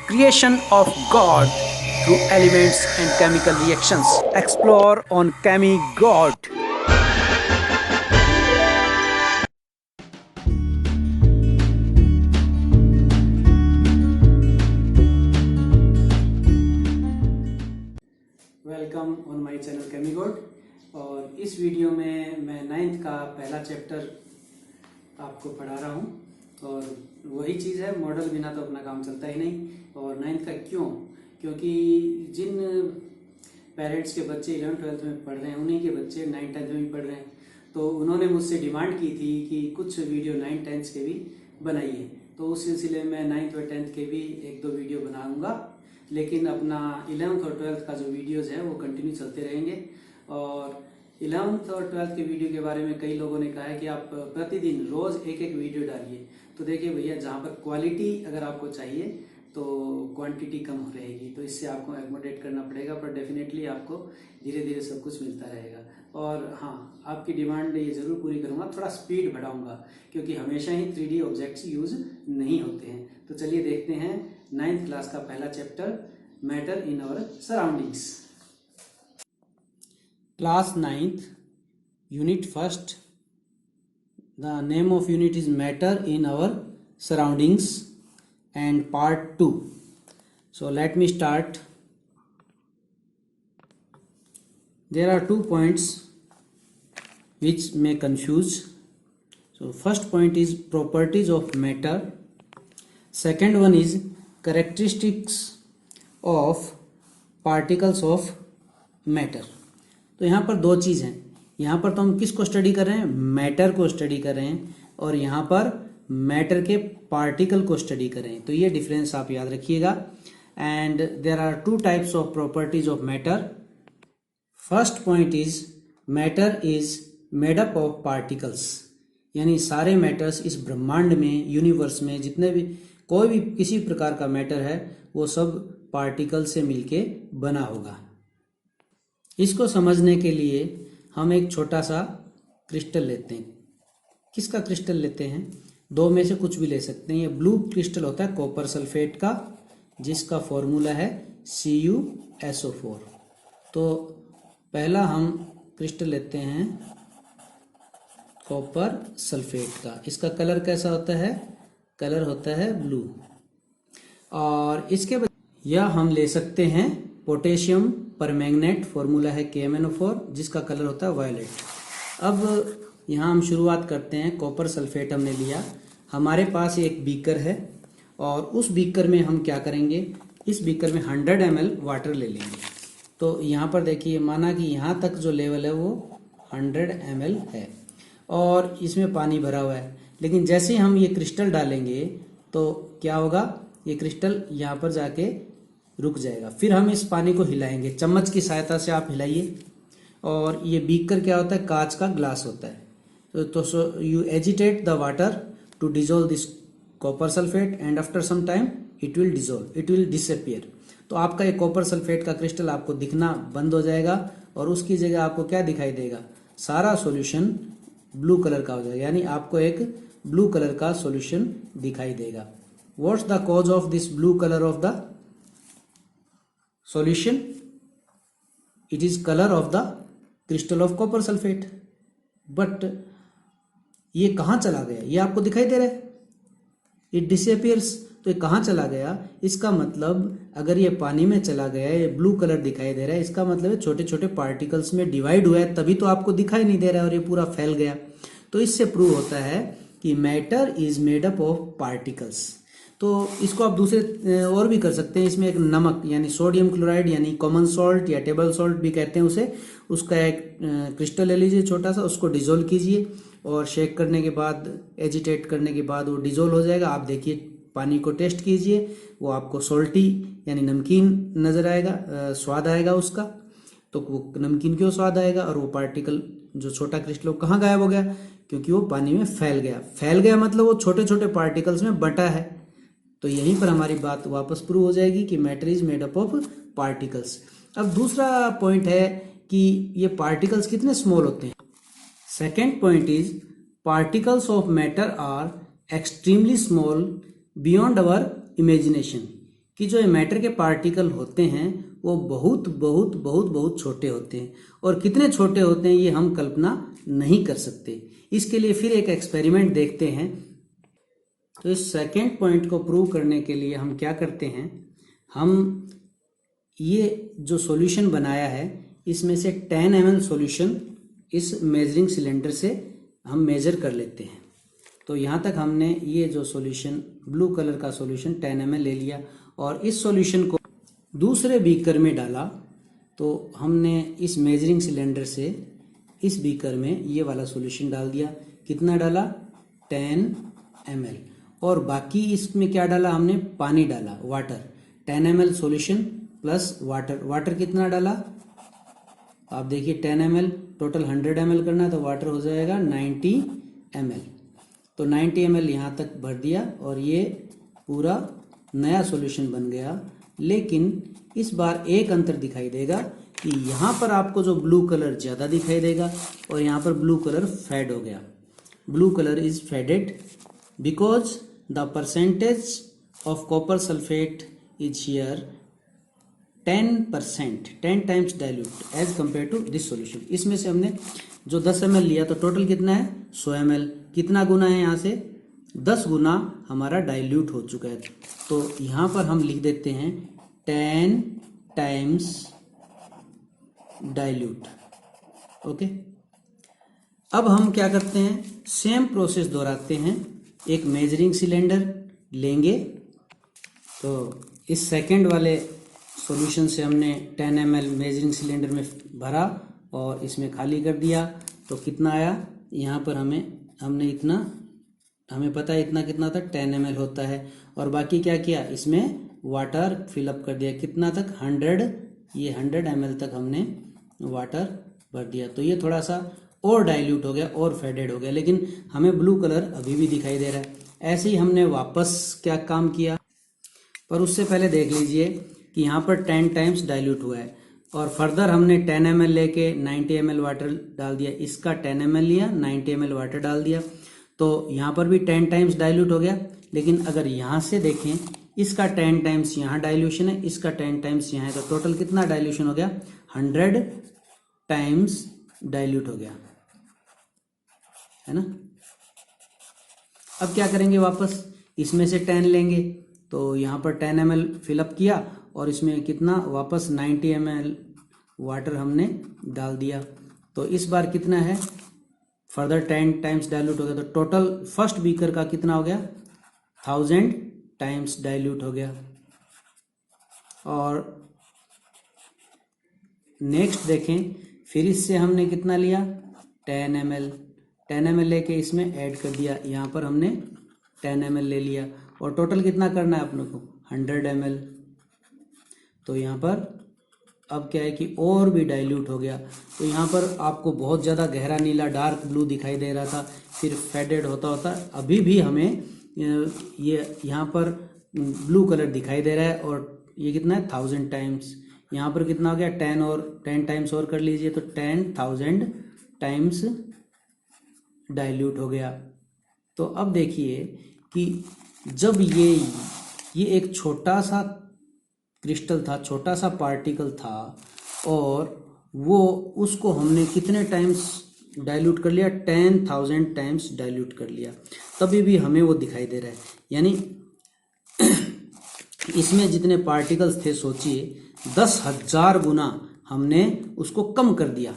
creation of God through elements and chemical reactions. Explore on Chemi God. Welcome on my channel Chemi God. और इस video में मैं 9th का पहला chapter आपको पढ़ा रहा हूँ। और वही चीज़ है, मॉडल बिना तो अपना काम चलता ही नहीं। और 9th का क्योंकि जिन पेरेंट्स के बच्चे 11th-12th में पढ़ रहे हैं, उन्हीं के बच्चे 9th-10th में भी पढ़ रहे हैं, तो उन्होंने मुझसे डिमांड की थी कि कुछ वीडियो 9th-10th के भी बनाइए। तो उस सिलसिले में 9th और 10th के भी 1-2 वीडियो बनाऊंगा, लेकिन अपना 11th और 12th का जो वीडियोज़ है वो कंटिन्यू चलते रहेंगे। और 11th और 12th के वीडियो के बारे में कई लोगों ने कहा है कि आप प्रतिदिन रोज़ एक वीडियो डालिए। तो देखिए भैया, जहाँ पर क्वालिटी अगर आपको चाहिए तो क्वांटिटी कम रहेगी, तो इससे आपको एकोमोडेट करना पड़ेगा, पर डेफिनेटली आपको धीरे धीरे सब कुछ मिलता रहेगा। और हाँ, आपकी डिमांड ये ज़रूर पूरी करूँगा, थोड़ा स्पीड बढ़ाऊँगा, क्योंकि हमेशा ही 3D ऑब्जेक्ट्स यूज़ नहीं होते हैं। तो चलिए देखते हैं 9th क्लास का पहला chapter, matter in our surroundings. Class 9th, Unit 1st. The name of unit is Matter in Our Surroundings and Part 2. So let me start. There are 2 points which may confuse. So first point is properties of matter. Second one is characteristics of particles of matter. तो यहाँ पर 2 चीज़ हैं। यहाँ पर तो हम किसको study कर रहे हैं? मैटर को स्टडी कर रहे हैं, और यहाँ पर मैटर के पार्टिकल को स्टडी कर रहे हैं। तो ये डिफरेंस आप याद रखिएगा। And there are 2 types of properties of matter. First point is matter is made up of particles, यानी सारे मैटर्स इस ब्रह्मांड में, यूनिवर्स में जितने भी कोई भी किसी प्रकार का मैटर है वो सब पार्टिकल से मिलके बना होगा। इसको समझने के लिए हम एक छोटा सा क्रिस्टल लेते हैं। किसका क्रिस्टल लेते हैं? 2 में से कुछ भी ले सकते हैं। ये ब्लू क्रिस्टल होता है कॉपर सल्फेट का, जिसका फॉर्मूला है CuSO4। तो पहला हम क्रिस्टल लेते हैं कॉपर सल्फेट का। इसका कलर कैसा होता है? कलर होता है ब्लू। और इसके बाद यह हम ले सकते हैं पोटेशियम परमैंगनेट, फॉर्मूला है KMnO4, जिसका कलर होता है वायलेट। अब यहाँ हम शुरुआत करते हैं। कॉपर सल्फेट हमने लिया, हमारे पास एक बीकर है, और उस बीकर में हम क्या करेंगे? इस बीकर में 100 ml वाटर ले लेंगे। तो यहाँ पर देखिए, माना कि यहाँ तक जो लेवल है वो 100 ml है, और इसमें पानी भरा हुआ है। लेकिन जैसे ही हम ये क्रिस्टल डालेंगे तो क्या होगा? ये क्रिस्टल यहाँ पर जाके रुक जाएगा। फिर हम इस पानी को हिलाएंगे, चम्मच की सहायता से आप हिलाइए। और ये बीकर क्या होता है? कांच का ग्लास होता है। तो you agitate the water to dissolve this copper sulphate, and after some time it will dissolve, it will disappear. तो आपका ये कॉपर सल्फेट का क्रिस्टल आपको दिखना बंद हो जाएगा, और उसकी जगह आपको क्या दिखाई देगा? सारा सॉल्यूशन ब्लू कलर का हो जाएगा, यानी आपको एक ब्लू कलर का सॉल्यूशन दिखाई देगा। What's the cause of this blue colour of the solution? It is color of the crystal of copper sulfate. But ये कहाँ चला गया? ये आपको दिखाई दे रहा है, it disappears। तो ये कहाँ चला गया? इसका मतलब अगर ये पानी में चला गया, ये ब्लू कलर दिखाई दे रहा है, इसका मतलब है छोटे छोटे पार्टिकल्स में डिवाइड हुआ है, तभी तो आपको दिखाई नहीं दे रहा है और ये पूरा फैल गया। तो इससे प्रूव होता है कि matter is made up of particles. तो इसको आप दूसरे और भी कर सकते हैं। इसमें एक नमक यानी सोडियम क्लोराइड यानी कॉमन सॉल्ट या टेबल सॉल्ट भी कहते हैं उसे, उसका एक क्रिस्टल ले लीजिए छोटा सा, उसको डिजोल्व कीजिए, और शेक करने के बाद, एजिटेट करने के बाद वो डिजोल्व हो जाएगा। आप देखिए, पानी को टेस्ट कीजिए, वो आपको सॉल्टी यानी नमकीन नज़र आएगा, स्वाद आएगा उसका। तो वो नमकीन क्यों स्वाद आएगा? और वो पार्टिकल जो छोटा क्रिस्टल कहाँ गायब हो गया? क्योंकि वो पानी में फैल गया। फैल गया मतलब वो छोटे छोटे पार्टिकल्स में बटा है। तो यहीं पर हमारी बात वापस प्रूव हो जाएगी कि matter is made up of particles. अब दूसरा पॉइंट है कि ये पार्टिकल्स कितने स्मॉल होते हैं। Second point is particles of matter are extremely small beyond our imagination, कि जो मैटर के पार्टिकल होते हैं वो बहुत बहुत बहुत बहुत छोटे होते हैं, और कितने छोटे होते हैं ये हम कल्पना नहीं कर सकते। इसके लिए फिर एक एक्सपेरिमेंट देखते हैं। तो इस सेकेंड पॉइंट को प्रूव करने के लिए हम क्या करते हैं, हम ये जो सॉल्यूशन बनाया है इसमें से 10 ml सॉल्यूशन इस मेजरिंग सिलेंडर से हम मेजर कर लेते हैं। तो यहाँ तक हमने ये जो सॉल्यूशन ब्लू कलर का सॉल्यूशन 10 ml ले लिया और इस सॉल्यूशन को दूसरे बीकर में डाला। तो हमने इस मेजरिंग सिलेंडर से इस बीकर में ये वाला सॉल्यूशन डाल दिया। कितना डाला? 10 ml। और बाकी इसमें क्या डाला हमने? पानी डाला, water. 10 ml solution plus water. Water कितना डाला? आप देखिए 10 ml टोटल 100 ml करना है तो वाटर हो जाएगा 90 ml। तो 90 ml यहाँ तक भर दिया और ये पूरा नया सॉल्यूशन बन गया। लेकिन इस बार एक अंतर दिखाई देगा कि यहाँ पर आपको जो ब्लू कलर ज़्यादा दिखाई देगा और यहाँ पर ब्लू कलर फेड हो गया। Blue colour is faded because the percentage of copper sulphate is here 10%, 10 times dilute as compare to this solution. इसमें से हमने जो 10 ml लिया तो टोटल कितना है? 100 ml। कितना गुना है यहाँ से? 10 गुना हमारा डाइल्यूट हो चुका है। तो यहाँ पर हम लिख देते हैं 10 टाइम्स डाइल्यूट। ओके, अब हम क्या करते हैं? सेम प्रोसेस दोहराते हैं। एक मेजरिंग सिलेंडर लेंगे। तो इस सेकंड वाले सॉल्यूशन से हमने 10 ml मेजरिंग सिलेंडर में भरा और इसमें खाली कर दिया। तो कितना आया? यहाँ पर हमने इतना, हमें पता है इतना कितना था? 10 ml होता है। और बाकी क्या किया? इसमें वाटर फिलअप कर दिया। कितना तक? 100। ये 100 ml तक हमने वाटर भर दिया। तो ये थोड़ा सा और डाइल्यूट हो गया और फेडेड हो गया, लेकिन हमें ब्लू कलर अभी भी दिखाई दे रहा है। ऐसे ही हमने वापस क्या काम किया, पर उससे पहले देख लीजिए कि यहाँ पर 10 टाइम्स डाइल्यूट हुआ है और फर्दर हमने 10 ml लेके 90 ml वाटर डाल दिया। इसका 10 ml लिया, 90 ml वाटर डाल दिया। तो यहाँ पर भी 10 टाइम्स डाइल्यूट हो गया। लेकिन अगर यहाँ से देखें, इसका 10 टाइम्स यहाँ डाइल्यूशन है, इसका 10 टाइम्स यहाँ है। तो टोटल कितना डाइल्यूशन हो गया? 100 टाइम्स डाइल्यूट हो गया, है ना। अब क्या करेंगे? वापस इसमें से 10 लेंगे। तो यहाँ पर 10 ml फिलअप किया और इसमें कितना? वापस 90 ml वाटर हमने डाल दिया। तो इस बार कितना है? फर्दर 10 टाइम्स डाइल्यूट हो गया। तो टोटल फर्स्ट बीकर का कितना हो गया? 1000 टाइम्स डाइल्यूट हो गया। और नेक्स्ट देखें, फिर इससे हमने कितना लिया? 10 ml। 10 ml लेके इसमें ऐड कर दिया। यहाँ पर हमने 10 ml ले लिया और टोटल कितना करना है अपने को? 100 ml। तो यहाँ पर अब क्या है कि और भी डाइल्यूट हो गया। तो यहाँ पर आपको बहुत ज़्यादा गहरा नीला डार्क ब्लू दिखाई दे रहा था, फिर फेडेड होता होता अभी भी हमें ये यहाँ पर ब्लू कलर दिखाई दे रहा है। और ये कितना है? 1000 टाइम्स। यहाँ पर कितना हो गया? 10 और 10 टाइम्स और कर लीजिए तो 10,000 टाइम्स डाइल्यूट हो गया। तो अब देखिए कि जब ये एक छोटा सा क्रिस्टल था, छोटा सा पार्टिकल था, और वो उसको हमने कितने टाइम्स डाइल्यूट कर लिया? 10,000 टाइम्स डाइल्यूट कर लिया, तभी भी हमें वो दिखाई दे रहा है। यानी इसमें जितने पार्टिकल्स थे, सोचिए 10,000 गुना हमने उसको कम कर दिया।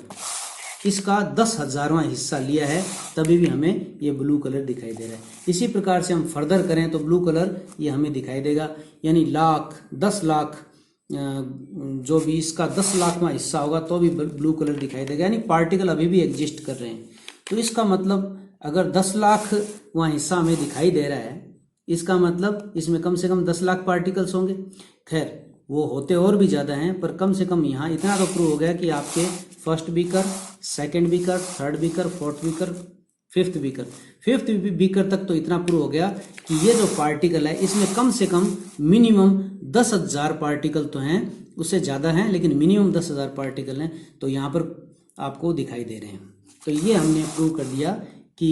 इसका 10,000वां हिस्सा लिया है, तभी भी हमें ये ब्लू कलर दिखाई दे रहा है। इसी प्रकार से हम फर्दर करें तो ब्लू कलर ये हमें दिखाई देगा। यानी लाख, 10 लाख, जो भी इसका 10 लाखवां हिस्सा होगा तो भी ब्लू कलर दिखाई देगा। यानी पार्टिकल अभी भी एग्जिस्ट कर रहे हैं। तो इसका मतलब अगर 10 लाखवां हिस्सा हमें दिखाई दे रहा है, इसका मतलब इसमें कम से कम 10 लाख पार्टिकल्स होंगे। खैर, वो होते और भी ज़्यादा हैं, पर कम से कम यहाँ इतना तो प्रूव हो गया कि आपके first beaker, second beaker, third beaker, fourth beaker, fifth beaker तक तो इतना प्रूव हो गया कि ये जो पार्टिकल है इसमें कम से कम मिनिमम 10,000 पार्टिकल तो हैं, उससे ज़्यादा हैं लेकिन मिनिमम 10,000 पार्टिकल हैं। तो यहाँ पर आपको दिखाई दे रहे हैं। तो ये हमने प्रूव कर दिया कि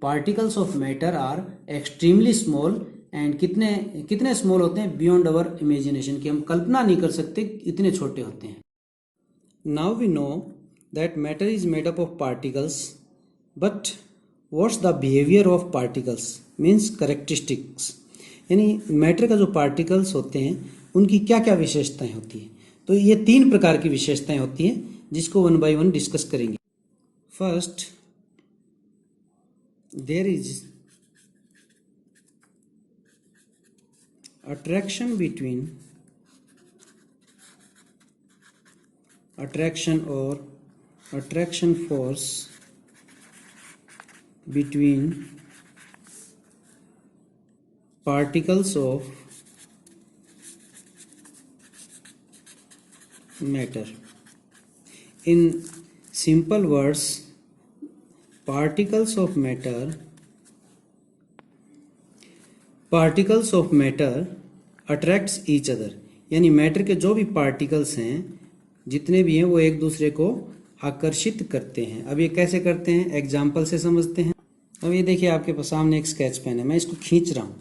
particles of matter are extremely small and कितने कितने स्मॉल होते हैं बियॉन्ड अवर इमेजिनेशन, कि हम कल्पना नहीं कर सकते इतने छोटे होते हैं. Now we know that matter is made up of particles, but what's the behaviour of particles means characteristics, यानी मैटर का जो पार्टिकल्स होते हैं उनकी क्या क्या विशेषताएं होती हैं. तो ये 3 प्रकार की विशेषताएं होती हैं जिसको 1 बाय 1 डिस्कस करेंगे. First, there is attraction or attraction force between particles of matter. In simple words, particles of matter attracts each other, यानी मैटर के जो भी पार्टिकल्स हैं जितने भी हैं वो एक दूसरे को आकर्षित करते हैं. अब ये कैसे करते हैं एग्जाम्पल से समझते हैं. अब ये देखिए आपके पास सामने एक स्केच पेन है, मैं इसको खींच रहा हूँ,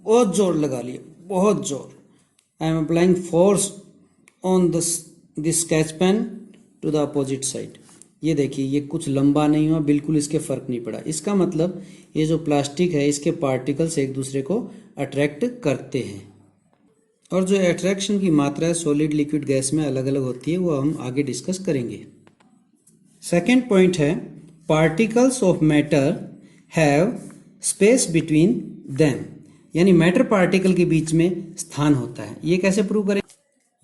बहुत जोर लगा लिया, बहुत जोर. I am applying force on this sketch pen to the opposite side. ये देखिए ये कुछ लंबा नहीं हुआ, बिल्कुल इसके फर्क नहीं पड़ा. इसका मतलब ये जो प्लास्टिक है इसके पार्टिकल्स एक दूसरे को अट्रैक्ट करते हैं. और जो अट्रैक्शन की मात्रा है सॉलिड लिक्विड गैस में अलग अलग होती है, वो हम आगे डिस्कस करेंगे. सेकेंड पॉइंट है particles of matter have space between them, यानी मैटर पार्टिकल के बीच में स्थान होता है. ये कैसे प्रूव करें.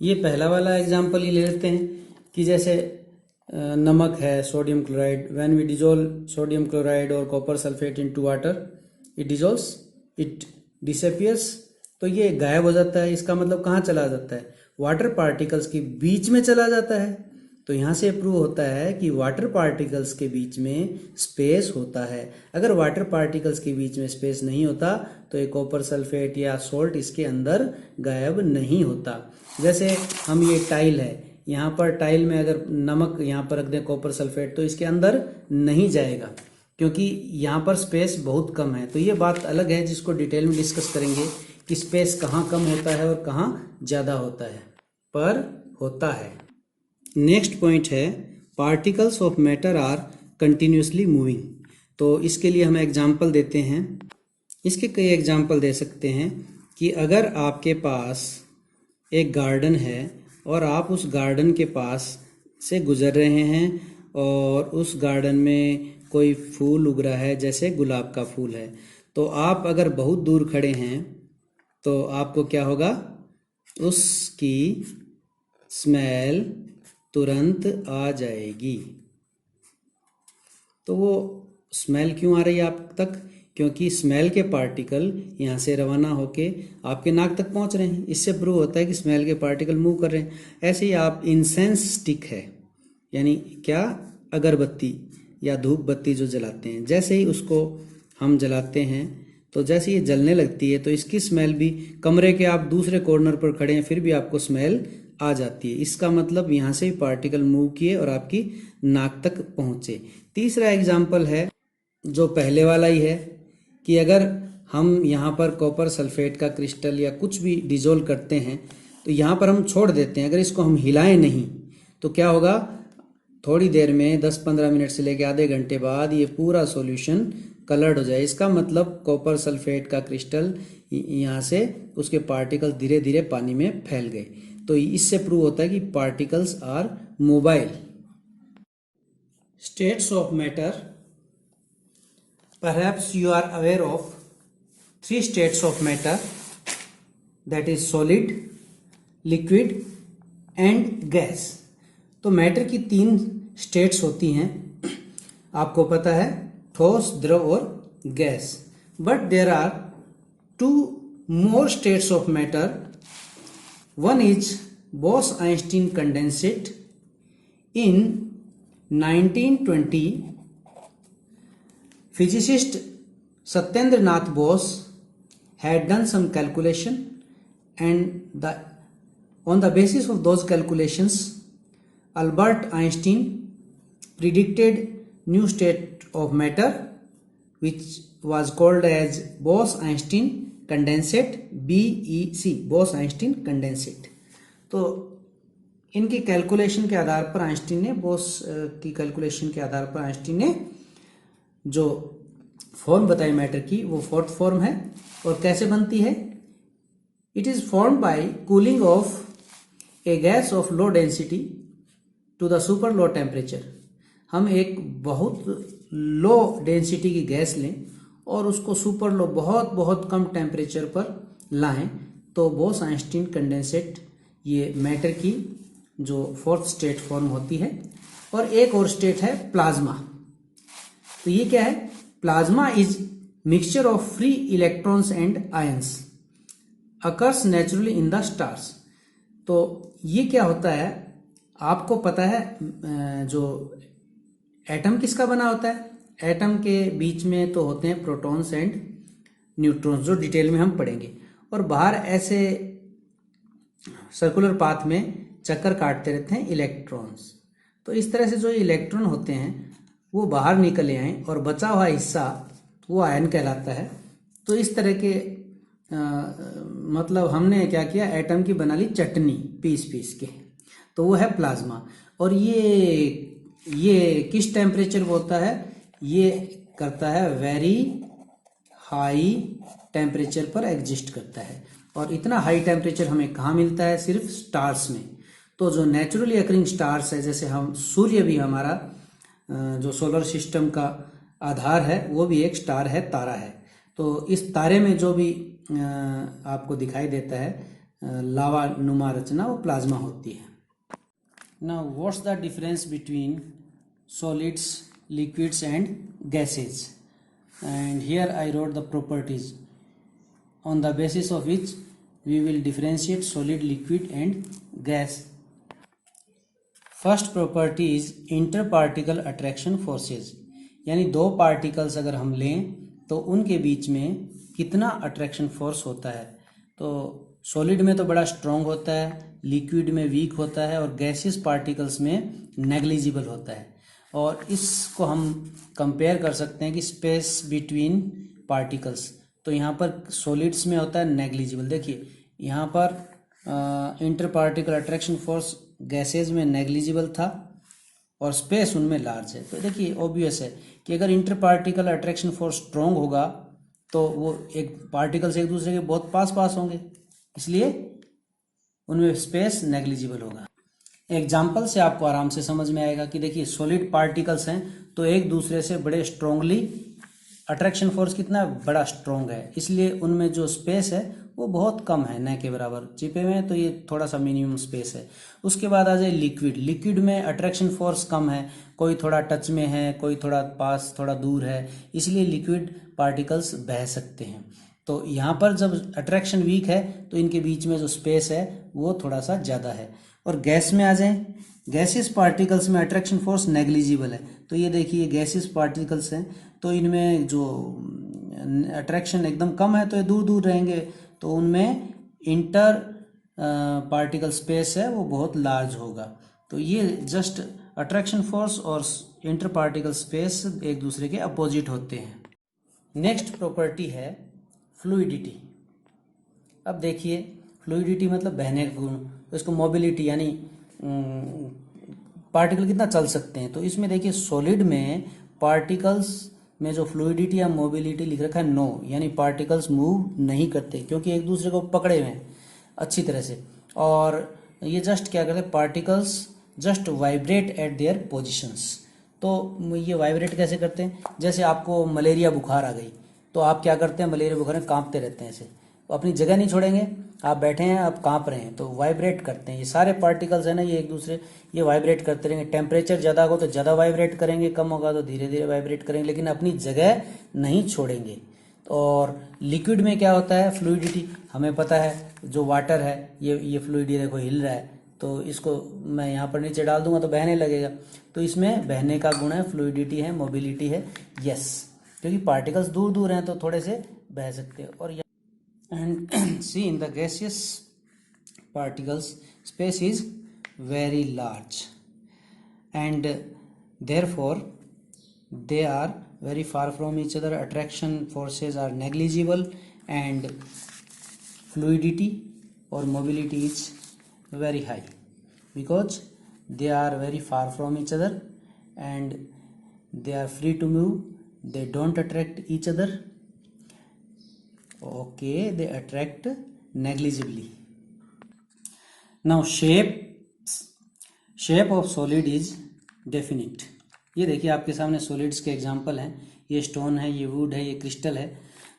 ये पहला वाला एग्जाम्पल ही ले लेते हैं कि जैसे नमक है sodium chloride, when we dissolve sodium chloride और copper sulphate into water it dissolves, it disappears. तो ये गायब हो जाता है. इसका मतलब कहाँ चला जाता है, वाटर पार्टिकल्स के बीच में चला जाता है. तो यहाँ से प्रूव होता है कि वाटर पार्टिकल्स के बीच में स्पेस होता है. अगर वाटर पार्टिकल्स के बीच में स्पेस नहीं होता तो ये कॉपर सल्फेट या सोल्ट इसके अंदर गायब नहीं होता. जैसे हम ये टाइल है, यहाँ पर टाइल में अगर नमक यहाँ पर रख दें कॉपर सल्फेट तो इसके अंदर नहीं जाएगा क्योंकि यहाँ पर स्पेस बहुत कम है. तो ये बात अलग है जिसको डिटेल में डिस्कस करेंगे कि स्पेस कहाँ कम होता है और कहाँ ज़्यादा होता है, पर होता है. नेक्स्ट पॉइंट है particles of matter are continuously moving. तो इसके लिए हम एग्जाम्पल देते हैं. इसके कई एग्जाम्पल दे सकते हैं कि अगर आपके पास एक गार्डन है और आप उस गार्डन के पास से गुजर रहे हैं और उस गार्डन में कोई फूल उग रहा है, जैसे गुलाब का फूल है, तो आप अगर बहुत दूर खड़े हैं तो आपको क्या होगा, उसकी स्मेल तुरंत आ जाएगी. तो वो स्मेल क्यों आ रही है आप तक, क्योंकि स्मेल के पार्टिकल यहाँ से रवाना होके आपके नाक तक पहुँच रहे हैं. इससे प्रूव होता है कि स्मेल के पार्टिकल मूव कर रहे हैं. ऐसे ही आप इंसेंस स्टिक है, यानी क्या, अगरबत्ती या धूप बत्ती जो जलाते हैं, जैसे ही उसको हम जलाते हैं तो जैसे ये जलने लगती है तो इसकी स्मेल भी, कमरे के आप दूसरे कॉर्नर पर खड़े हैं फिर भी आपको स्मेल आ जाती है. इसका मतलब यहाँ से ही पार्टिकल मूव किए और आपकी नाक तक पहुँचे. तीसरा एग्जाम्पल है जो पहले वाला ही है कि अगर हम यहाँ पर कॉपर सल्फेट का क्रिस्टल या कुछ भी डिजोल्व करते हैं तो यहाँ पर हम छोड़ देते हैं, अगर इसको हम हिलाएं नहीं तो क्या होगा, थोड़ी देर में 10-15 मिनट से लेकर आधे घंटे बाद ये पूरा सॉल्यूशन कलर्ड हो जाए. इसका मतलब कॉपर सल्फेट का क्रिस्टल यहाँ से उसके पार्टिकल्स धीरे धीरे पानी में फैल गए. तो इससे प्रूव होता है कि particles are mobile. States of matter, perhaps you are aware of 3 states of matter, that is solid, liquid and gas. तो मैटर की 3 स्टेट्स होती हैं, आपको पता है, ठोस, द्रव और gas. But there are 2 more states of matter. One is Bose-Einstein condensate. In 1920 physicist Satyendra Nath Bose had done some calculation, and on the basis of those calculations Albert Einstein predicted new state of matter which was called as Bose-Einstein condensate, BEC, Bose-Einstein condensate. तो इनकी calculation के आधार पर Einstein ने, बोस की calculation के आधार पर Einstein ने जो फॉर्म बताई मैटर की, वो फोर्थ फॉर्म है। और कैसे बनती है? It is formed by cooling of a gas of low density to the super low temperature. हम एक बहुत लो डेंसिटी की गैस लें और उसको सुपर लो, बहुत बहुत कम टेम्परेचर पर लाएं, तो बोस-आइंस्टीन कंडेंसेट ये मैटर की जो फोर्थ स्टेट फॉर्म होती है। और एक और स्टेट है प्लाज्मा। तो ये क्या है? Plasma is mixture of free electrons and ions, occurs naturally in the stars. तो ये क्या होता है? आपको पता है जो एटम किसका बना होता है? एटम के बीच में तो होते हैं प्रोटॉन्स एंड न्यूट्रॉन्स, जो डिटेल में हम पढ़ेंगे। और बाहर ऐसे सर्कुलर पाथ में चक्कर काटते रहते हैं इलेक्ट्रॉन्स। तो इस तरह से जो इलेक्ट्रॉन होते हैं वो बाहर निकले आए और बचा हुआ हिस्सा वो आयन कहलाता है। तो इस तरह के मतलब हमने क्या किया, एटम की बना ली चटनी पीस पीस के, तो वो है प्लाज्मा। और ये किस टेम्परेचर पे होता है? ये करता है वेरी हाई टेम्परेचर पर एग्जिस्ट करता है। और इतना हाई टेम्परेचर हमें कहाँ मिलता है? सिर्फ स्टार्स में। तो जो नेचुरली अकरिंग स्टार्स है, जैसे हम सूर्य भी हमारा जो सोलर सिस्टम का आधार है, वो भी एक स्टार है, तारा है। तो इस तारे में जो भी आपको दिखाई देता है लावा नुमा रचना, वो प्लाज्मा होती है। Now what's the difference between solids, liquids and gases? And here I wrote the properties on the basis of which we will differentiate solid, liquid and gas. First property is interparticle attraction forces, यानी दो particles अगर हम लें तो उनके बीच में कितना attraction force होता है। तो सॉलिड में तो बड़ा स्ट्रॉन्ग होता है, लिक्विड में वीक होता है और गैसियस पार्टिकल्स में नेग्लिजिबल होता है। और इसको हम कंपेयर कर सकते हैं कि स्पेस बिटवीन पार्टिकल्स। तो यहाँ पर सॉलिड्स में होता है नेग्लिजिबल। देखिए यहाँ पर inter particle attraction force gases में नेग्लिजिबल था और स्पेस उनमें लार्ज है। तो देखिए ऑब्वियस है कि अगर inter particle attraction force strong होगा तो वो एक पार्टिकल्स एक दूसरे के बहुत पास पास होंगे, इसलिए उनमें स्पेस नेग्लिजिबल होगा। एग्जाम्पल से आपको आराम से समझ में आएगा कि देखिए सॉलिड पार्टिकल्स हैं तो एक दूसरे से बड़े स्ट्रॉन्गली, अट्रैक्शन फोर्स कितना बड़ा स्ट्रॉन्ग है, इसलिए उनमें जो स्पेस है वो बहुत कम है, न के बराबर चिपे हुए हैं, तो ये थोड़ा सा मिनिमम स्पेस है। उसके बाद आ जाए लिक्विड। लिक्विड में अट्रैक्शन फोर्स कम है, कोई थोड़ा टच में है, कोई थोड़ा पास, थोड़ा दूर है, इसलिए लिक्विड पार्टिकल्स बह सकते हैं। तो यहाँ पर जब अट्रैक्शन वीक है तो इनके बीच में जो स्पेस है वो थोड़ा सा ज़्यादा है। और गैस में आ जाए, गैसियस पार्टिकल्स में अट्रैक्शन फोर्स नेग्लिजिबल है। तो ये देखिए गैसियस पार्टिकल्स हैं तो इनमें जो अट्रैक्शन एकदम कम है तो ये दूर दूर रहेंगे, तो उनमें इंटर पार्टिकल स्पेस है वो बहुत लार्ज होगा। तो ये जस्ट अट्रैक्शन फोर्स और इंटर पार्टिकल स्पेस एक दूसरे के अपोजिट होते हैं। नेक्स्ट प्रॉपर्टी है फ्लूइडिटी। अब देखिए फ्लूइडिटी मतलब बहने का गुण, तो इसको मोबिलिटी यानी पार्टिकल कितना चल सकते हैं। तो इसमें देखिए सॉलिड में पार्टिकल्स में जो फ्लूइडिटी या मोबिलिटी लिख रखा है नो, यानी पार्टिकल्स मूव नहीं करते क्योंकि एक दूसरे को पकड़े हुए हैं अच्छी तरह से। और ये जस्ट क्या करते हैं, particles just vibrate eight there positions. तो ये वाइब्रेट कैसे करते हैं? जैसे आपको मलेरिया बुखार आ गई तो आप क्या करते हैं, मलेरिया बुखार में कांपते रहते हैं, ऐसे तो अपनी जगह नहीं छोड़ेंगे, आप बैठे हैं आप कांप रहे हैं तो वाइब्रेट करते हैं। ये सारे पार्टिकल्स है ना, ये एक दूसरे ये वाइब्रेट करते रहेंगे। टेम्परेचर ज़्यादा होगा तो ज़्यादा वाइब्रेट करेंगे, कम होगा तो धीरे धीरे वाइब्रेट करेंगे, लेकिन अपनी जगह नहीं छोड़ेंगे। और लिक्विड में क्या होता है, फ्लूइडिटी हमें पता है, जो वाटर है ये फ्लूइड ये देखो हिल रहा है, तो इसको मैं यहाँ पर नीचे डाल दूंगा तो बहने लगेगा। तो इसमें बहने का गुण है, फ्लूइडिटी है, मोबिलिटी है, यस, क्योंकि पार्टिकल्स दूर दूर हैं तो थोड़े से बह सकते हैं। और and see in the gaseous particles space is very large and therefore they are very far from each other, attraction forces are negligible and fluidity or mobility is very high because they are very far from each other and they are free to move. They don't attract each other. Okay, they attract negligibly. Now shape of solid is definite. ये देखिए आपके सामने solids के example हैं, ये stone है, ये would है, ये क्रिस्टल है,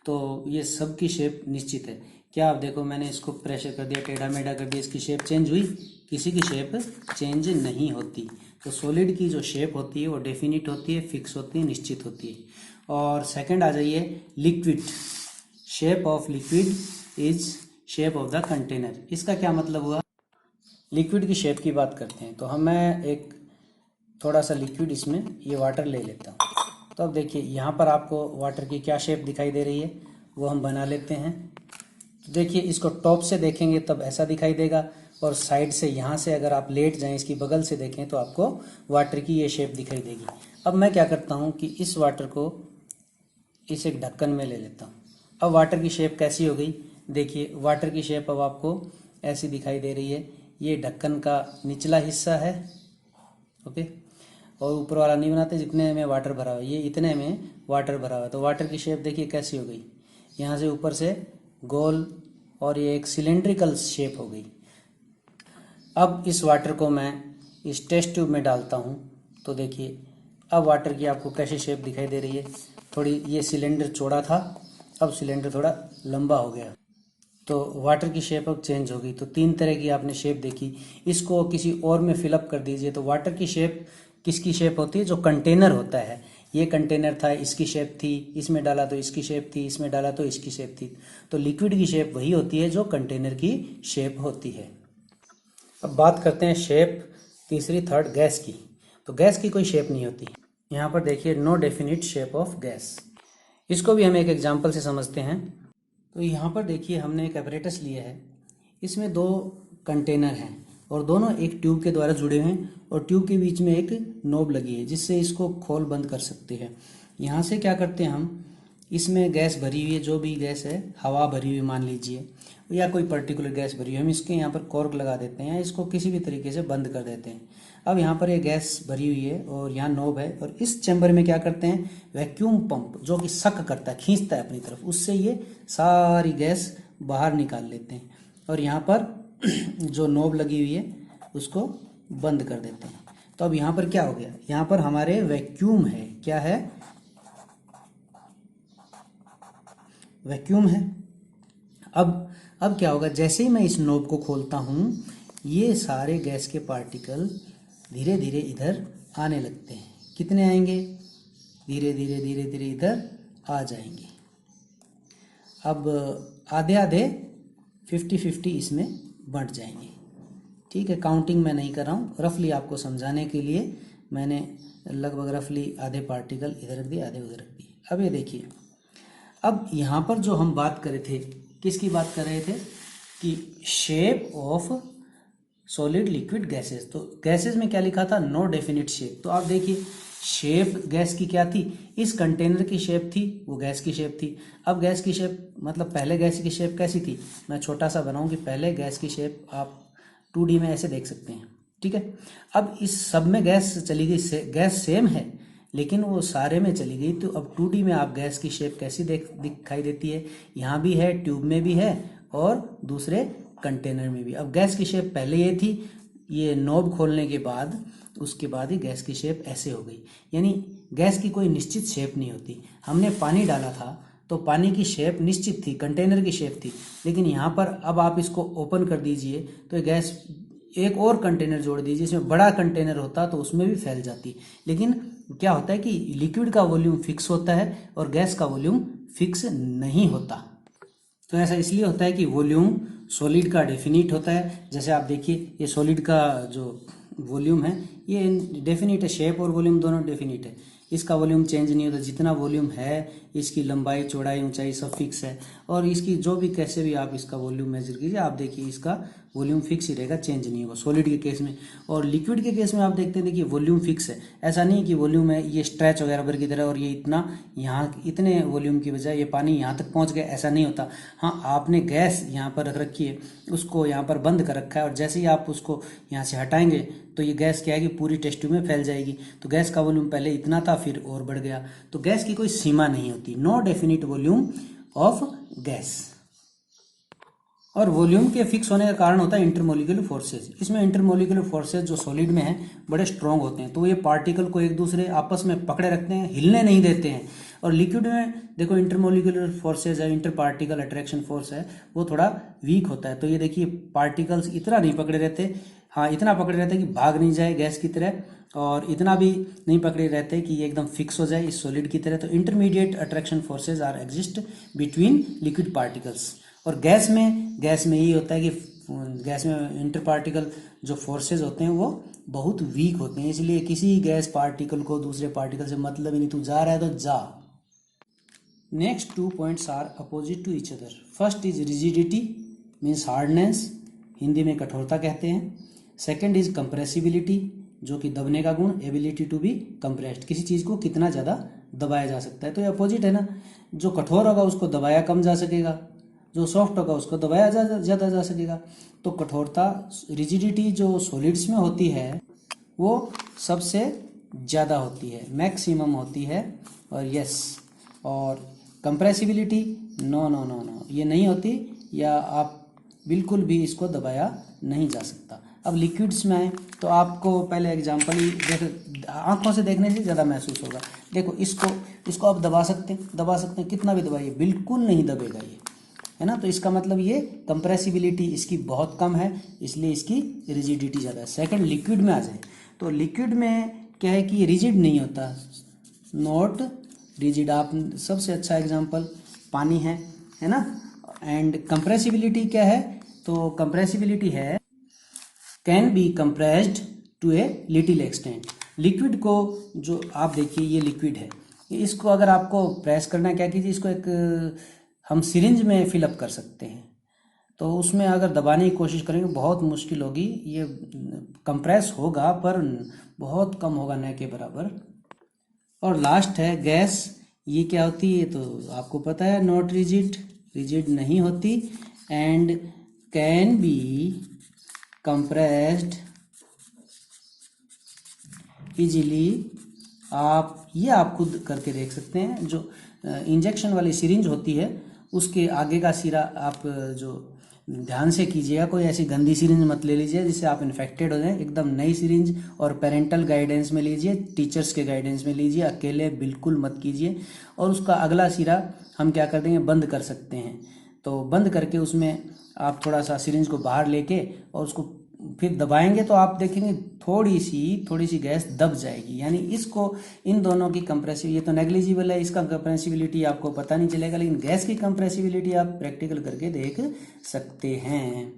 तो ये सब की शेप निश्चित है। क्या आप देखो, मैंने इसको प्रेशर कर दिया, टेढ़ा मेढ़ा कर दिया, इसकी शेप चेंज हुई? किसी की शेप चेंज नहीं होती। तो सॉलिड की जो शेप होती है वो डेफिनिट होती है, फिक्स होती है, निश्चित होती है। और सेकंड आ जाइए liquid. Shape of liquid is shape of the container. इसका क्या मतलब हुआ? लिक्विड की शेप की बात करते हैं तो मैं एक थोड़ा सा लिक्विड इसमें ये वाटर ले लेता हूँ। तो अब देखिए यहाँ पर आपको वाटर की क्या शेप दिखाई दे रही है वो हम बना लेते हैं। तो देखिए इसको टॉप से देखेंगे तब ऐसा दिखाई देगा, और साइड से यहाँ से अगर आप लेट जाएं, इसकी बगल से देखें तो आपको वाटर की ये शेप दिखाई देगी। अब मैं क्या करता हूँ कि इस वाटर को इस एक ढक्कन में ले लेता हूँ। अब वाटर की शेप कैसी हो गई? देखिए वाटर की शेप अब आपको ऐसी दिखाई दे रही है। ये ढक्कन का निचला हिस्सा है, ओके, और ऊपर वाला नहीं बनाते जितने में वाटर भरा हुआ है, ये इतने में वाटर भरा हुआ है। तो वाटर की शेप देखिए कैसी हो गई, यहाँ से ऊपर से गोल और ये एक सिलेंड्रिकल शेप हो गई। अब इस वाटर को मैं इस टेस्ट ट्यूब में डालता हूँ तो देखिए अब वाटर की आपको कैसी शेप दिखाई दे रही है। थोड़ी ये सिलेंडर चौड़ा था, अब सिलेंडर थोड़ा लंबा हो गया, तो वाटर की शेप अब चेंज हो गई। तो तीन तरह की आपने शेप देखी। इसको किसी और में फिलअप कर दीजिए तो वाटर की शेप किसकी शेप होती है? जो कंटेनर होता है। ये कंटेनर था, इसकी शेप थी, इसमें डाला तो इसकी शेप थी, इसमें डाला तो इसकी शेप थी। तो लिक्विड की शेप वही होती है जो कंटेनर की शेप होती है। अब बात करते हैं शेप तीसरी थर्ड गैस की। तो गैस की कोई शेप नहीं होती। यहाँ पर देखिए no definite shape of gas. इसको भी हम एक एग्जाम्पल से समझते हैं। तो यहाँ पर देखिए हमने एक एपरेटस लिया है, इसमें दो कंटेनर हैं और दोनों एक ट्यूब के द्वारा जुड़े हुए हैं और ट्यूब के बीच में एक नोब लगी है जिससे इसको खोल बंद कर सकते हैं। यहाँ से क्या करते हैं हम, इसमें गैस भरी हुई है, जो भी गैस है, हवा भरी हुई मान लीजिए या कोई पर्टिकुलर गैस भरी हुई, हम इसके यहाँ पर कॉर्क लगा देते हैं, इसको किसी भी तरीके से बंद कर देते हैं। अब यहाँ पर ये गैस भरी हुई है और यहाँ नोब है, और इस चैम्बर में क्या करते हैं, वैक्यूम पंप जो कि सक करता है, खींचता है अपनी तरफ, उससे ये सारी गैस बाहर निकाल लेते हैं और यहाँ पर जो नोब लगी हुई है उसको बंद कर देते हैं। तो अब यहाँ पर क्या हो गया, यहाँ पर हमारे वैक्यूम है, क्या है, वैक्यूम है। अब क्या होगा, जैसे ही मैं इस नोब को खोलता हूँ ये सारे गैस के पार्टिकल धीरे धीरे इधर आने लगते हैं। कितने आएंगे? धीरे धीरे धीरे धीरे इधर आ जाएंगे। अब आधे आधे 50-50 इसमें बंट जाएंगे। ठीक है, काउंटिंग मैं नहीं कर रहा हूँ, रफली आपको समझाने के लिए मैंने लगभग रफली आधे पार्टिकल इधर रख दिए, आधे उधर रख दिए। अब ये देखिए, अब यहाँ पर जो हम बात कर रहे थे, किसकी बात कर रहे थे कि shape of solid liquid gases. तो गैसेस में क्या लिखा था, नो डेफिनिट शेप। तो आप देखिए शेप गैस की क्या थी, इस कंटेनर की शेप थी, वो गैस की शेप थी। अब गैस की शेप मतलब पहले गैस की शेप कैसी थी, मैं छोटा सा बनाऊं कि पहले गैस की शेप आप 2D में ऐसे देख सकते हैं। ठीक है, अब इस सब में गैस चली गई, गैस सेम है लेकिन वो सारे में चली गई। तो अब 2D में आप गैस की शेप कैसी दिखाई देती है, यहाँ भी है, ट्यूब में भी है और दूसरे कंटेनर में भी। अब गैस की शेप पहले ये थी, ये नॉब खोलने के बाद उसके बाद ही गैस की शेप ऐसे हो गई। यानी गैस की कोई निश्चित शेप नहीं होती। हमने पानी डाला था तो पानी की शेप निश्चित थी, कंटेनर की शेप थी, लेकिन यहाँ पर अब आप इसको ओपन कर दीजिए तो गैस एक और कंटेनर जोड़ दीजिए, इसमें बड़ा कंटेनर होता तो उसमें भी फैल जाती। लेकिन क्या होता है कि लिक्विड का वॉल्यूम फिक्स होता है और गैस का वॉल्यूम फिक्स नहीं होता। तो ऐसा इसलिए होता है कि वॉल्यूम सॉलिड का डेफिनिट होता है। जैसे आप देखिए ये सॉलिड का जो वॉल्यूम है ये डेफिनिट है, शेप और वॉल्यूम दोनों डेफिनिट है, इसका वॉल्यूम चेंज नहीं होता। जितना वॉल्यूम है इसकी लंबाई चौड़ाई ऊंचाई सब फिक्स है, और इसकी जो भी कैसे भी आप इसका वॉल्यूम मेजर कीजिए, आप देखिए इसका वॉल्यूम फिक्स ही रहेगा, चेंज नहीं होगा सॉलिड के केस में। और लिक्विड के केस में आप देखते हैं, देखिए वॉल्यूम फिक्स है, ऐसा नहीं कि वॉल्यूम है ये स्ट्रेच वगैरह बर की तरह और ये इतना यहाँ इतने वॉल्यूम की बजाय ये पानी यहाँ तक पहुँच गया, ऐसा नहीं होता। हाँ, आपने गैस यहाँ पर रख रखी है, उसको यहाँ पर बंद कर रखा है, और जैसे ही आप उसको यहाँ से हटाएंगे तो ये गैस क्या है कि पूरी टेस्ट ट्यूब में फैल जाएगी। तो गैस का वॉल्यूम पहले इतना था, फिर और बढ़ गया। तो गैस की कोई सीमा नहीं होती, no definite volume of gas. और वॉल्यूम के फिक्स होने का कारण होता है इंटरमोलिकुलर फोर्सेज। इसमें इंटरमोलिकुलर फोर्सेज जो सॉलिड में है बड़े स्ट्रॉन्ग होते हैं, तो ये पार्टिकल को एक दूसरे आपस में पकड़े रखते हैं, हिलने नहीं देते हैं। और लिक्विड में देखो इंटरमोलिकुलर फोर्सेज है, इंटर पार्टिकल अट्रैक्शन फोर्स है, वो थोड़ा वीक होता है। तो ये देखिए पार्टिकल्स इतना नहीं पकड़े रहते, हाँ इतना पकड़े रहते कि भाग नहीं जाए गैस की तरह, और इतना भी नहीं पकड़े रहते कि ये एकदम फिक्स हो जाए इस सॉलिड की तरह। तो intermediate attraction forces are exist between liquid particles. और गैस में यही होता है कि गैस में इंटर पार्टिकल जो फोर्सेज होते हैं वो बहुत वीक होते हैं, इसलिए किसी गैस पार्टिकल को दूसरे पार्टिकल से मतलब ही नहीं, तू जा रहा है तो जा। Next 2 points are opposite to each other. First is rigidity means hardness, Hindi में कठोरता कहते हैं। सेकेंड इज कंप्रेसिबिलिटी, जो कि दबने का गुण, एबिलिटी टू बी कंप्रेस्ड, किसी चीज़ को कितना ज़्यादा दबाया जा सकता है। तो ये अपोजिट है ना, जो कठोर होगा उसको दबाया कम जा सकेगा, जो सॉफ्ट होगा उसको दबाया ज़्यादा जा सकेगा। तो कठोरता, रिजिडिटी जो सॉलिड्स में होती है वो सबसे ज़्यादा होती है, मैक्सिमम होती है। और यस, और compressibility no no no no, ये नहीं होती, या आप बिल्कुल भी इसको दबाया नहीं जा सकता। अब लिक्विड्स में आए तो आपको पहले एग्जांपल ही आंखों से देखने से ज़्यादा महसूस होगा। देखो इसको आप दबा सकते हैं, कितना भी दबाइए बिल्कुल नहीं दबेगा ये, है ना। तो इसका मतलब ये कंप्रेसिबिलिटी इसकी बहुत कम है, इसलिए इसकी रिजिडिटी ज़्यादा है। सेकंड, लिक्विड में आ जाए तो लिक्विड में क्या है कि ये रिजिड नहीं होता, नॉट रिजिड। आप सबसे अच्छा एग्जांपल पानी है ना। एंड कंप्रेसिबिलिटी क्या है, तो कंप्रेसिबिलिटी है can be compressed to a little extent. Liquid को, जो आप देखिए ये लिक्विड है, इसको अगर आपको प्रेस करना है, क्या कीजिए, इसको एक हम सिरिंज में फिलअप कर सकते हैं। तो उसमें अगर दबाने की कोशिश करेंगे बहुत मुश्किल होगी, ये कंप्रेस होगा पर बहुत कम होगा, न के बराबर। और लास्ट है गैस, ये क्या होती है तो आपको पता है, नॉट रिजिड नहीं होती, and can be compressed easily. आप खुद करके देख सकते हैं। जो इंजेक्शन वाली सिरिंज होती है उसके आगे का सिरा आप जो ध्यान से कीजिएगा, कोई ऐसी गंदी सिरिंज मत ले लीजिए जिससे आप इन्फेक्टेड हो जाएं। एकदम नई सिरिंज और पेरेंटल गाइडेंस में लीजिए, टीचर्स के गाइडेंस में लीजिए, अकेले बिल्कुल मत कीजिए। और उसका अगला सिरा हम क्या कर देंगे, बंद कर सकते हैं। तो बंद करके उसमें आप थोड़ा सा सिरिंज को बाहर लेके और उसको फिर दबाएंगे तो आप देखेंगे थोड़ी सी गैस दब जाएगी। यानी इसको, इन दोनों की कंप्रेसिव, ये तो नेग्लिजिबल है, इसका कंप्रेसिबिलिटी आपको पता नहीं चलेगा, लेकिन गैस की कंप्रेसिबिलिटी आप प्रैक्टिकल करके देख सकते हैं।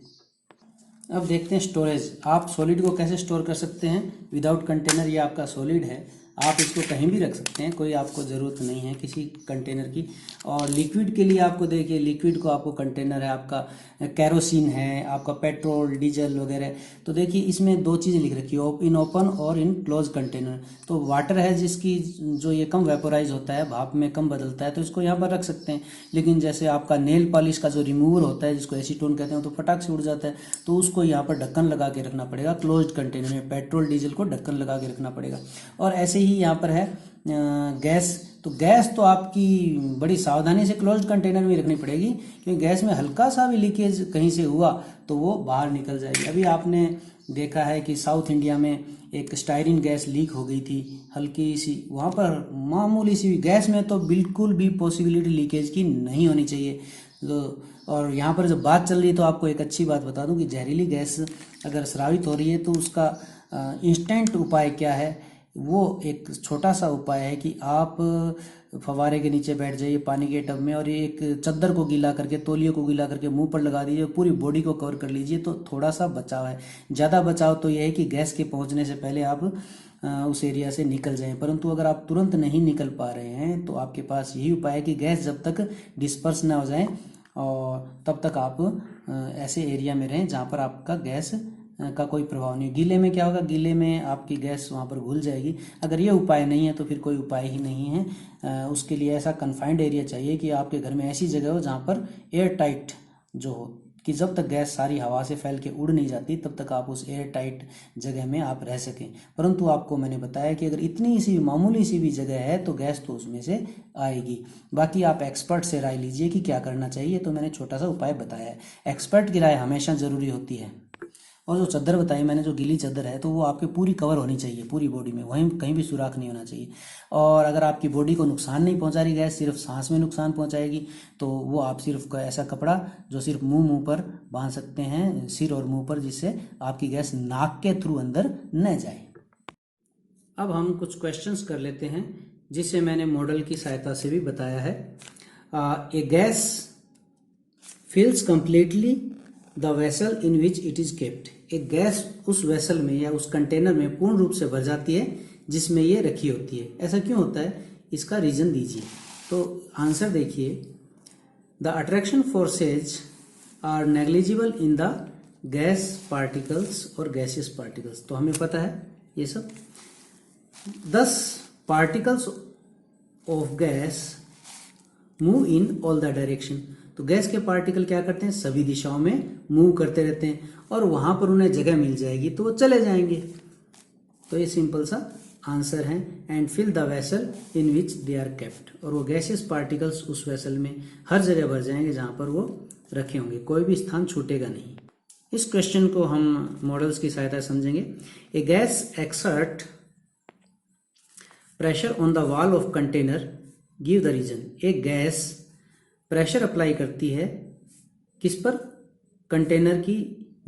अब देखते हैं स्टोरेज। आप सॉलिड को कैसे स्टोर कर सकते हैं विदाउट कंटेनर। ये आपका सॉलिड है, आप इसको कहीं भी रख सकते हैं, कोई आपको ज़रूरत नहीं है किसी कंटेनर की। और लिक्विड के लिए आपको देखिए, लिक्विड को आपको कंटेनर है, आपका कैरोसिन है, आपका पेट्रोल डीजल वगैरह। तो देखिए इसमें दो चीज़ें लिख रखी है, इन ओपन और इन क्लोज कंटेनर। तो वाटर है जिसकी जो ये कम वेपोराइज होता है, भाप में कम बदलता है, तो इसको यहाँ पर रख सकते हैं। लेकिन जैसे आपका नेल पॉलिश का जो रिमूवर होता है जिसको एसीटोन कहते हैं, तो फटाक से उड़ जाता है, तो उसको यहाँ पर ढक्कन लगा के रखना पड़ेगा क्लोज्ड कंटेनर में। पेट्रोल डीजल को ढक्कन लगा के रखना पड़ेगा। और ऐसे ही यहाँ पर है गैस। तो गैस तो आपकी बड़ी सावधानी से क्लोज्ड कंटेनर में रखनी पड़ेगी, क्योंकि गैस में हल्का सा भी लीकेज कहीं से हुआ तो वो बाहर निकल जाएगी। अभी आपने देखा है कि साउथ इंडिया में एक स्टायरीन गैस लीक हो गई थी, हल्की सी, वहाँ पर मामूली सी। गैस में तो बिल्कुल भी पॉसिबिलिटी लीकेज की नहीं होनी चाहिए। तो और यहाँ पर जब बात चल रही है तो आपको एक अच्छी बात बता दूं कि जहरीली गैस अगर स्रावित हो रही है तो उसका इंस्टेंट उपाय क्या है वो एक छोटा सा उपाय है कि आप फव्वारे के नीचे बैठ जाइए पानी के टब में और एक चादर को गीला करके, तौलिए को गीला करके मुंह पर लगा दीजिए, पूरी बॉडी को कवर कर लीजिए, तो थोड़ा सा बचाव है। ज़्यादा बचाव तो यह है कि गैस के पहुंचने से पहले आप उस एरिया से निकल जाएं। परंतु अगर आप तुरंत नहीं निकल पा रहे हैं तो आपके पास यही उपाय है कि गैस जब तक डिस्पर्स ना हो जाए और तब तक आप ऐसे एरिया में रहें जहाँ पर आपका गैस का कोई प्रभाव नहीं। गीले में क्या होगा, गीले में आपकी गैस वहाँ पर घुल जाएगी। अगर ये उपाय नहीं है तो फिर कोई उपाय ही नहीं है। उसके लिए ऐसा कन्फाइंड एरिया चाहिए कि आपके घर में ऐसी जगह हो जहाँ पर एयर टाइट जो हो, कि जब तक गैस सारी हवा से फैल के उड़ नहीं जाती तब तक आप उस एयर टाइट जगह में आप रह सकें। परंतु आपको मैंने बताया कि अगर इतनी सी मामूली सी भी जगह है तो गैस तो उसमें से आएगी। बाकी आप एक्सपर्ट से राय लीजिए कि क्या करना चाहिए। तो मैंने छोटा सा उपाय बताया है, एक्सपर्ट की राय हमेशा ज़रूरी होती है। और जो चादर बताई मैंने, जो गीली चादर है, तो वो आपकी पूरी कवर होनी चाहिए, पूरी बॉडी में, वहीं कहीं भी सुराख नहीं होना चाहिए। और अगर आपकी बॉडी को नुकसान नहीं पहुंचा रही गैस, सिर्फ सांस में नुकसान पहुंचाएगी, तो वो आप सिर्फ ऐसा कपड़ा जो सिर्फ मुंह पर बांध सकते हैं, सिर और मुंह पर, जिससे आपकी गैस नाक के थ्रू अंदर न जाए। अब हम कुछ क्वेश्चंस कर लेते हैं जिसे मैंने मॉडल की सहायता से भी बताया है। A gas fills completely the vessel in which it is kept. एक गैस उस वेसल में या उस कंटेनर में पूर्ण रूप से भर जाती है जिसमें ये रखी होती है। ऐसा क्यों होता है, इसका रीजन दीजिए। तो आंसर देखिए, the attraction forces are negligible in the gas particles और गैसियस पार्टिकल्स। तो हमें पता है ये सब। 10 particles of gas move in all the direction. तो गैस के पार्टिकल क्या करते हैं, सभी दिशाओं में मूव करते रहते हैं और वहां पर उन्हें जगह मिल जाएगी तो वो चले जाएंगे। तो ये सिंपल सा आंसर है। And fill the vessel in which they are kept. और वो गैसियस पार्टिकल्स उस वेसल में हर जगह भर जाएंगे जहां पर वो रखे होंगे, कोई भी स्थान छूटेगा नहीं। इस क्वेश्चन को हम मॉडल्स की सहायता समझेंगे। A gas exert pressure on the wall of container, give the reason. एक गैस प्रेशर अप्लाई करती है किस पर, कंटेनर की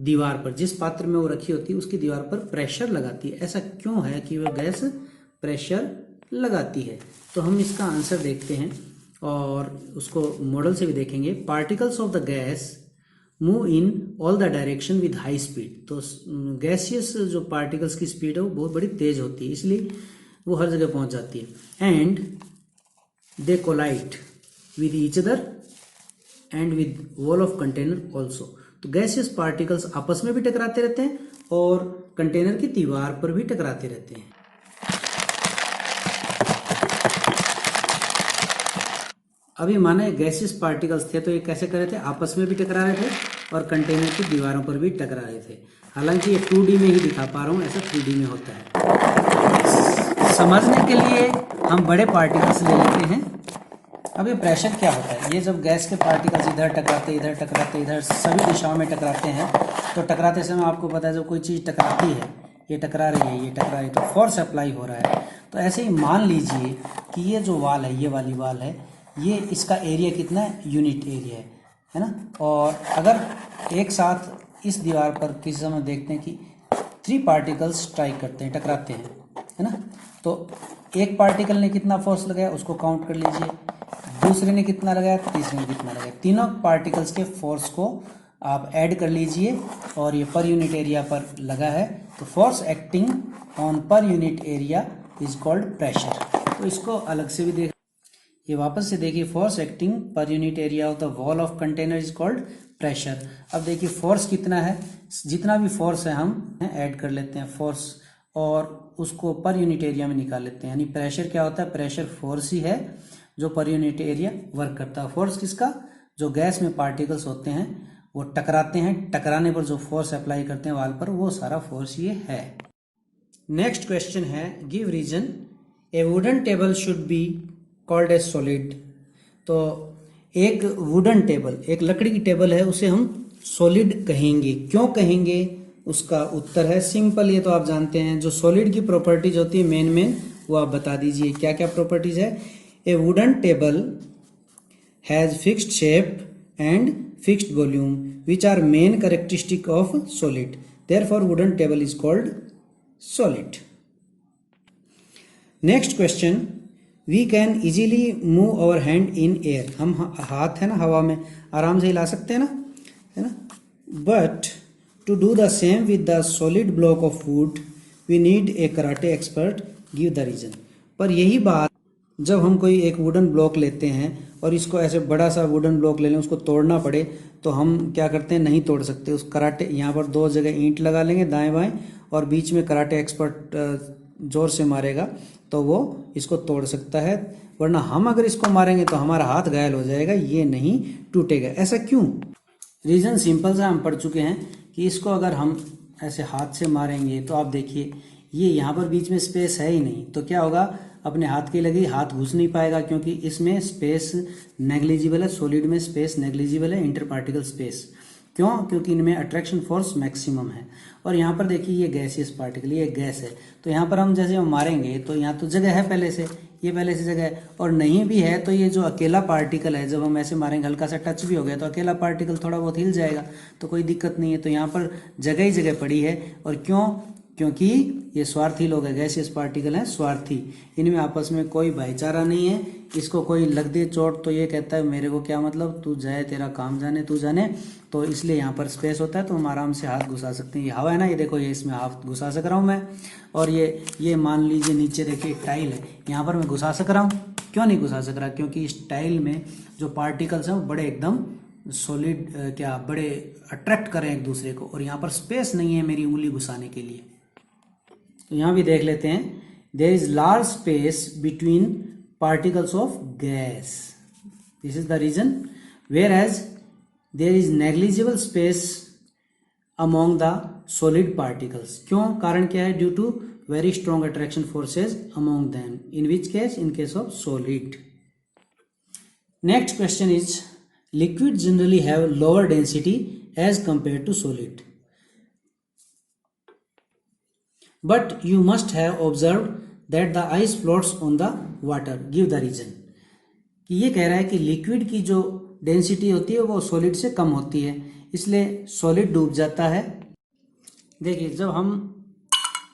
दीवार पर, जिस पात्र में वो रखी होती है उसकी दीवार पर प्रेशर लगाती है। ऐसा क्यों है कि वो गैस प्रेशर लगाती है? तो हम इसका आंसर देखते हैं और उसको मॉडल से भी देखेंगे। Particles of the gas move in all the direction with high speed. तो गैसियस जो पार्टिकल्स की स्पीड है वो बहुत बड़ी तेज होती है, इसलिए वो हर जगह पहुंच जाती है। And they collide with each other and with wall of container also। तो गैसियस पार्टिकल्स आपस में भी टकराते रहते हैं और कंटेनर की दीवार पर भी टकराते रहते हैं। अभी माने गैसियस पार्टिकल्स थे तो ये कैसे कर रहे थे, आपस में भी टकरा रहे थे और कंटेनर की दीवारों पर भी टकरा रहे थे। हालांकि ये 2D में ही दिखा पा रहा हूँ, ऐसा 3D में होता है। समझने के लिए हम बड़े पार्टिकल्स ले लेते हैं। अब ये प्रेशर क्या होता है, ये जब गैस के पार्टिकल्स इधर टकराते इधर सभी दिशाओं में टकराते हैं, तो टकराते समय आपको पता है जब कोई चीज़ टकराती है, ये टकरा रही है, ये टकरा रही है, तो फोर्स अप्लाई हो रहा है। तो ऐसे ही मान लीजिए कि ये जो वाल है, ये वाली वाल है, ये इसका एरिया कितना है, यूनिट एरिया है ना। और अगर एक साथ इस दीवार पर किसी समय देखते हैं कि 3 पार्टिकल्स स्ट्राइक करते हैं, टकराते हैं, है ना, तो एक पार्टिकल ने कितना फोर्स लगाया उसको काउंट कर लीजिए, दूसरे ने कितना लगाया, तीसरे ने कितना लगाया, तीनों पार्टिकल्स के फोर्स को आप ऐड कर लीजिए और ये पर यूनिट एरिया पर लगा है, तो force acting on per unit area is called pressure. तो इसको अलग से भी देख, ये वापस से देखिए, force acting per unit area of the wall of container is called pressure. अब देखिए फोर्स कितना है, जितना भी फोर्स है हम ऐड कर लेते हैं फोर्स और उसको पर यूनिट एरिया में निकाल लेते हैं। यानी प्रेशर क्या होता है, प्रेशर फोर्स ही है जो पर यूनिट एरिया वर्क करता है। फोर्स किसका, जो गैस में पार्टिकल्स होते हैं वो टकराते हैं, टकराने पर जो फोर्स अप्लाई करते हैं वाल पर, वो सारा फोर्स ये है। नेक्स्ट क्वेश्चन है, give reason a wooden table should be called a solid. तो एक वुडन टेबल, एक लकड़ी की टेबल है, उसे हम सॉलिड कहेंगे। क्यों कहेंगे, उसका उत्तर है सिंपल, ये तो आप जानते हैं। जो सॉलिड की प्रॉपर्टीज होती है मेन वो आप बता दीजिए क्या क्या प्रॉपर्टीज है। A wooden table has fixed shape and fixed volume which are main characteristic of solid, therefore wooden table is called solid. Next question, we can easily move our hand in air, हम हाथ है ना हवा में आराम से हिला सकते हैं ना, है ना, but to do the same with the solid block of wood we need a karate expert, give the reason. पर यही बात जब हम कोई एक वुडन ब्लॉक लेते हैं और इसको ऐसे बड़ा सा वुडन ब्लॉक ले लें, उसको तोड़ना पड़े, तो हम क्या करते हैं, नहीं तोड़ सकते। उस कराटे यहाँ पर 2 जगह ईंट लगा लेंगे दाएं बाएं और बीच में कराटे एक्सपर्ट जोर से मारेगा तो वो इसको तोड़ सकता है, वरना हम अगर इसको मारेंगे तो हमारा हाथ घायल हो जाएगा, ये नहीं टूटेगा। ऐसा क्यों? रीज़न सिंपल सा हम पढ़ चुके हैं कि इसको अगर हम ऐसे हाथ से मारेंगे तो आप देखिए ये यहाँ पर बीच में स्पेस है ही नहीं, तो क्या होगा, अपने हाथ की लगी हाथ घुस नहीं पाएगा, क्योंकि इसमें स्पेस नेग्लिजिबल है, सॉलिड में स्पेस नेग्लिजिबल है, इंटर पार्टिकल स्पेस। क्यों? क्योंकि इनमें अट्रैक्शन फोर्स मैक्सिमम है। और यहाँ पर देखिए ये गैसियस पार्टिकल, ये गैस है, तो यहाँ पर हम जैसे हम मारेंगे तो यहाँ तो जगह है पहले से, ये पहले से जगह है, और नहीं भी है तो ये जो अकेला पार्टिकल है, जब हम ऐसे मारेंगे हल्का सा टच भी हो गया तो अकेला पार्टिकल थोड़ा बहुत हिल जाएगा, तो कोई दिक्कत नहीं है। तो यहाँ पर जगह ही जगह पड़ी है। और क्यों? क्योंकि ये स्वार्थी लोग हैं, गैसियस पार्टिकल हैं स्वार्थी, इनमें आपस में कोई भाईचारा नहीं है। इसको कोई लग दे चोट तो ये कहता है मेरे को क्या मतलब, तू जाए तेरा काम जाने तू जाने। तो इसलिए यहाँ पर स्पेस होता है तो हम आराम से हाथ घुसा सकते हैं। ये हवा है ना, ये देखो, ये इसमें हाथ घुसा सक रहा हूँ मैं। और ये मान लीजिए नीचे देखिए टाइल है, यहाँ पर मैं घुसा सक रहा हूँ। क्यों नहीं घुसा सक रहा? क्योंकि इस टाइल में जो पार्टिकल्स हैं वो बड़े एकदम सॉलिड, क्या बड़े अट्रैक्ट करें एक दूसरे को, और यहाँ पर स्पेस नहीं है मेरी उंगली घुसाने के लिए। तो यहाँ भी देख लेते हैं, there is large space between particles of gas, this is the reason, whereas there is negligible space among the solid particles. क्यों? कारण क्या है? Due to very strong attraction forces among them, in which case? In case of solid. Next question is, liquid generally have lower density as compare to solid, but you must have observed that the ice floats on the water, give the reason। कि ये कह रहा है कि liquid की जो density होती है वो सॉलिड से कम होती है, इसलिए सॉलिड डूब जाता है। देखिए जब हम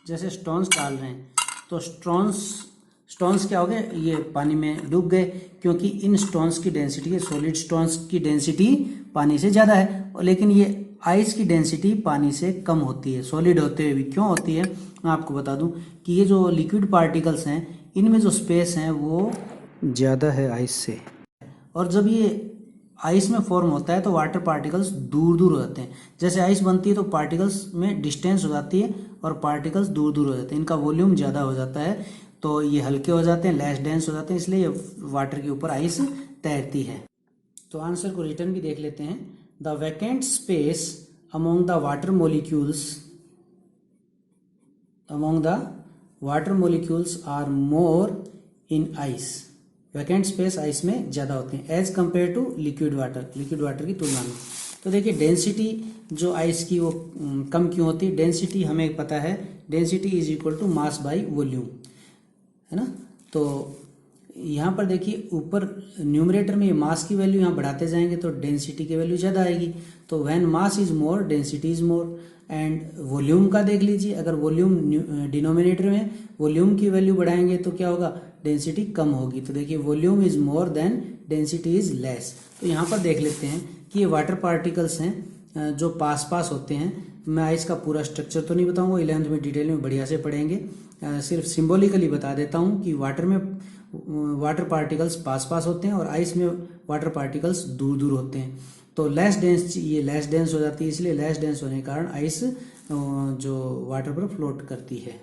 जैसे स्टोन्स डाल रहे हैं तो स्टोन्स क्या हो गए, ये पानी में डूब गए, क्योंकि इन स्टोन्स की डेंसिटी, सॉलिड स्टोन्स की डेंसिटी पानी से ज़्यादा है, लेकिन ये आइस की डेंसिटी पानी से कम होती है सॉलिड होते हुए भी। क्यों होती है? मैं आपको बता दूं कि ये जो लिक्विड पार्टिकल्स हैं इनमें जो स्पेस है वो ज़्यादा है आइस से, और जब ये आइस में फॉर्म होता है तो वाटर पार्टिकल्स दूर दूर हो जाते हैं। जैसे आइस बनती है तो पार्टिकल्स में डिस्टेंस हो जाती है और पार्टिकल्स दूर दूर हो जाते हैं, इनका वॉल्यूम ज़्यादा हो जाता है, तो ये हल्के हो जाते हैं, लेस डेंस हो जाते हैं, इसलिए ये वाटर के ऊपर आइस तैरती है। तो आंसर को रिटर्न भी देख लेते हैं। The vacant space among the water molecules are more in ice, vacant space ice में ज़्यादा होते हैं as compare to liquid water की तुलना में। तो देखिए डेंसिटी जो आइस की वो कम क्यों होती है? डेंसिटी हमें पता है, density is equal to mass by volume, है ना। तो यहाँ पर देखिए ऊपर न्यूमरेटर में मास की वैल्यू यहाँ बढ़ाते जाएंगे तो डेंसिटी की वैल्यू ज़्यादा आएगी। तो when mass is more density is more. And volume का देख लीजिए, अगर वॉल्यूम डिनोमिनेटर में वॉल्यूम की वैल्यू बढ़ाएंगे तो क्या होगा? डेंसिटी कम होगी। तो देखिए volume is more than density is less. तो यहाँ पर देख लेते हैं कि ये वाटर पार्टिकल्स हैं जो पास पास होते हैं। मैं आइस का पूरा स्ट्रक्चर तो नहीं बताऊंगा, 11th में डिटेल में बढ़िया से पढ़ेंगे, सिर्फ सिंबॉलिकली बता देता हूँ कि वाटर में वाटर पार्टिकल्स पास पास होते हैं और आइस में वाटर पार्टिकल्स दूर दूर होते हैं। तो लेस डेंस, ये लेस डेंस हो जाती है, इसलिए लेस डेंस होने के कारण आइस जो वाटर पर फ्लोट करती है।